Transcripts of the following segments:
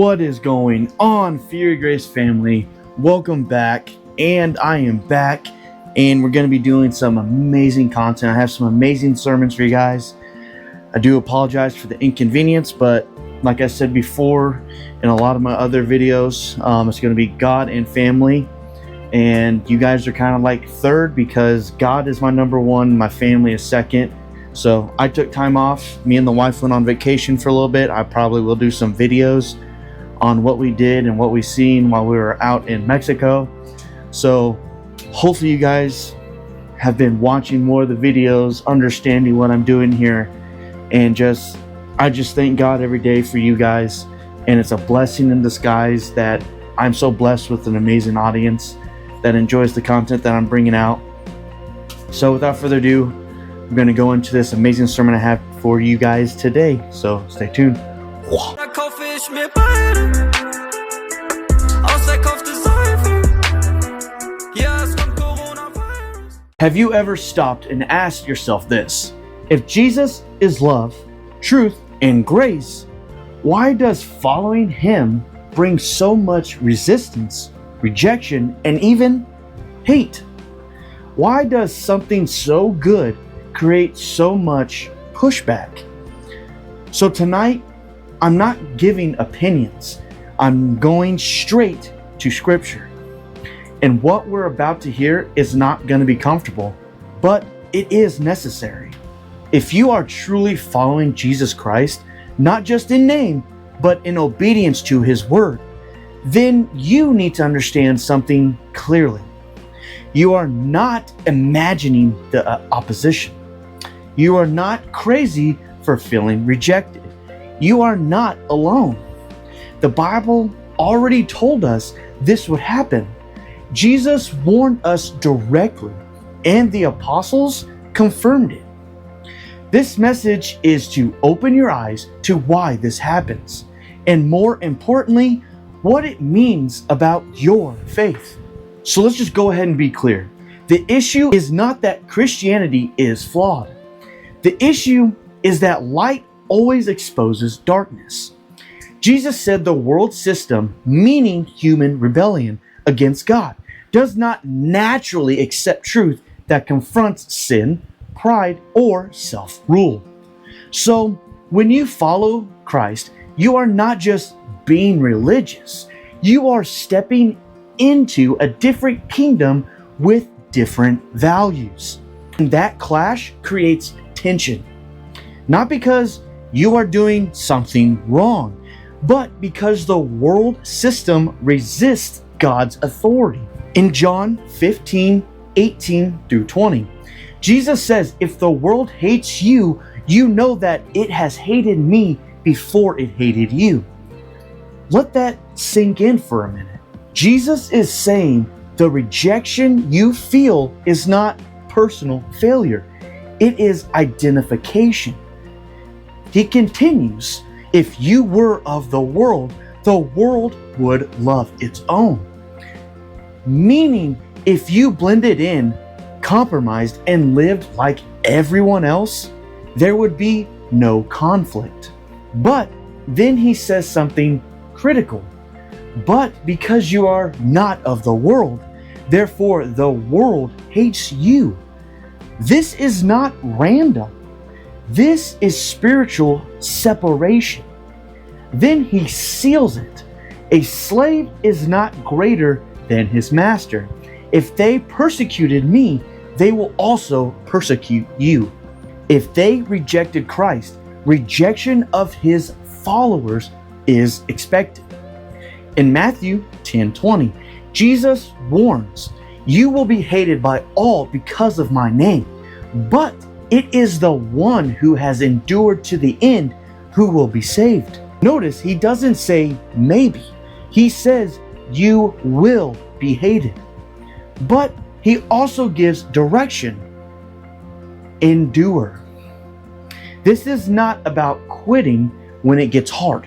What is going on, Fear Grace family? Welcome back, and I am back, and we're going to be doing some amazing content. I have some amazing sermons for you guys. I do apologize for the inconvenience, but like I said before in a lot of my other videos, it's going to be God and family, and you guys are kind of like third because God is my number one, my family is second. So I took time off. Me and the wife went on vacation for a little bit. I probably will do some videos on what we did and what we seen while we were out in Mexico. So hopefully you guys have been watching more of the videos, understanding what I'm doing here, and I just thank God every day for you guys, and it's a blessing in disguise that I'm so blessed with an amazing audience that enjoys the content that I'm bringing out. So without further ado, I'm going to go into this amazing sermon I have for you guys today, so stay tuned. Have you ever stopped and asked yourself this? If Jesus is love, truth, and grace, why does following him bring so much resistance, rejection, and even hate? Why does something so good create so much pushback? So tonight, I'm not giving opinions. I'm going straight to Scripture. And what we're about to hear is not going to be comfortable, but it is necessary. If you are truly following Jesus Christ, not just in name, but in obedience to his word, then you need to understand something clearly. You are not imagining the opposition. You are not crazy for feeling rejected. You are not alone. The Bible already told us this would happen. Jesus warned us directly, and the apostles confirmed it. This message is to open your eyes to why this happens, and more importantly, what it means about your faith. So let's just go ahead and be clear. The issue is not that Christianity is flawed. The issue is that light always exposes darkness. Jesus said the world system, meaning human rebellion against God, does not naturally accept truth that confronts sin, pride, or self-rule. So when you follow Christ, you are not just being religious. You are stepping into a different kingdom with different values. And that clash creates tension. Not because you are doing something wrong, but because the world system resists God's authority. In John 15:18-20, Jesus says, if the world hates you, you know that it has hated me before it hated you. Let that sink in for a minute. Jesus is saying the rejection you feel is not personal failure. It is identification. He continues, if you were of the world would love its own. Meaning, if you blended in, compromised, and lived like everyone else, there would be no conflict. But then he says something critical. But because you are not of the world, therefore the world hates you. This is not random. This is spiritual separation. Then he seals it. A slave is not greater than his master. If they persecuted me, they will also persecute you. If they rejected Christ, rejection of his followers is expected. In Matthew 10:20, Jesus warns, you will be hated by all because of my name, but it is the one who has endured to the end who will be saved. Notice he doesn't say maybe. He says you will be hated. But he also gives direction. Endure. This is not about quitting when it gets hard.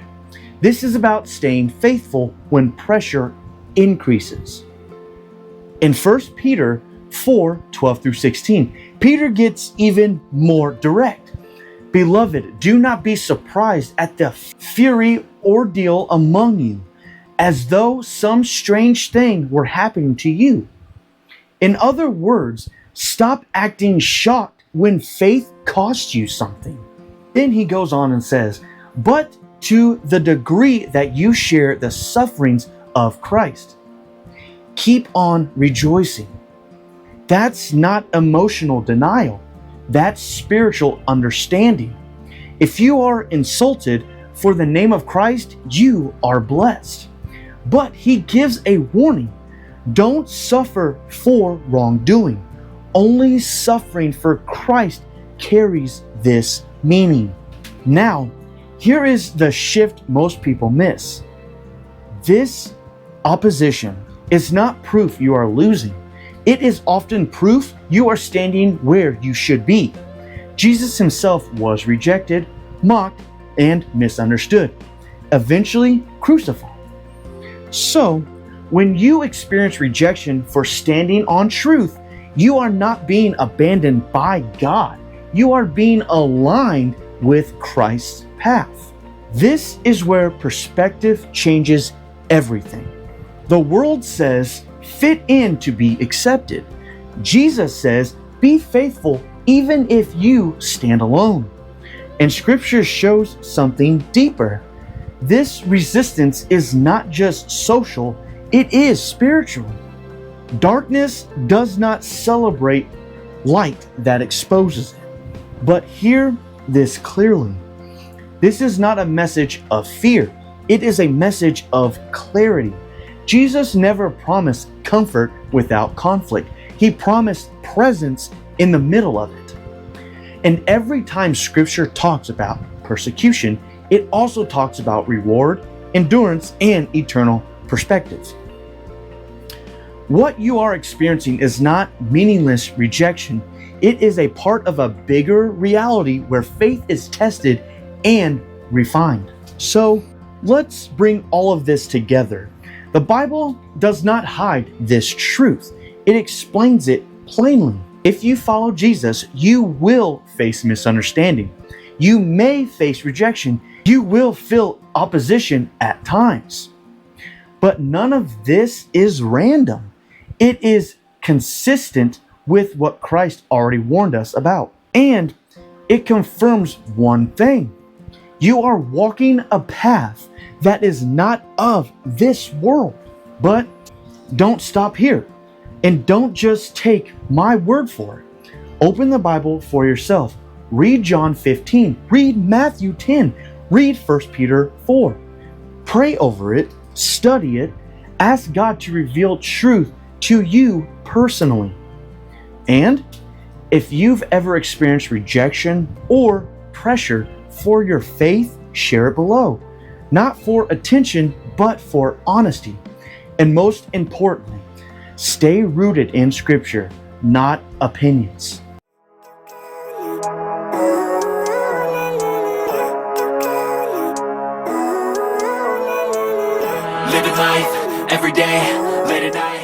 This is about staying faithful when pressure increases. In 1 Peter 4:12-16, Peter gets even more direct. Beloved, do not be surprised at the fury ordeal among you, as though some strange thing were happening to you. In other words, stop acting shocked when faith costs you something. Then he goes on and says, but to the degree that you share the sufferings of Christ, keep on rejoicing. That's not emotional denial. That's spiritual understanding. If you are insulted for the name of Christ, you are blessed. But he gives a warning. Don't suffer for wrongdoing. Only suffering for Christ carries this meaning. Now, here is the shift most people miss. This opposition is not proof you are losing. It is often proof you are standing where you should be. Jesus himself was rejected, mocked, and misunderstood, eventually crucified. So, when you experience rejection for standing on truth, you are not being abandoned by God. You are being aligned with Christ's path. This is where perspective changes everything. The world says, fit in to be accepted. Jesus says, be faithful even if you stand alone. And Scripture shows something deeper. This resistance is not just social, it is spiritual. Darkness does not celebrate light that exposes it. But hear this clearly. This is not a message of fear. It is a message of clarity. Jesus never promised comfort without conflict. He promised presence in the middle of it. And every time Scripture talks about persecution, it also talks about reward, endurance, and eternal perspective. What you are experiencing is not meaningless rejection. It is a part of a bigger reality where faith is tested and refined. So let's bring all of this together. The Bible does not hide this truth. It explains it plainly. If you follow Jesus, you will face misunderstanding. You may face rejection. You will feel opposition at times. But none of this is random. It is consistent with what Christ already warned us about. And it confirms one thing. You are walking a path that is not of this world. But don't stop here. And don't just take my word for it. Open the Bible for yourself. Read John 15. Read Matthew 10. Read 1 Peter 4. Pray over it. Study it. Ask God to reveal truth to you personally. And if you've ever experienced rejection or pressure for your faith, share it below. Not for attention, but for honesty. And most importantly, stay rooted in Scripture, not opinions. Living life every day, late at night.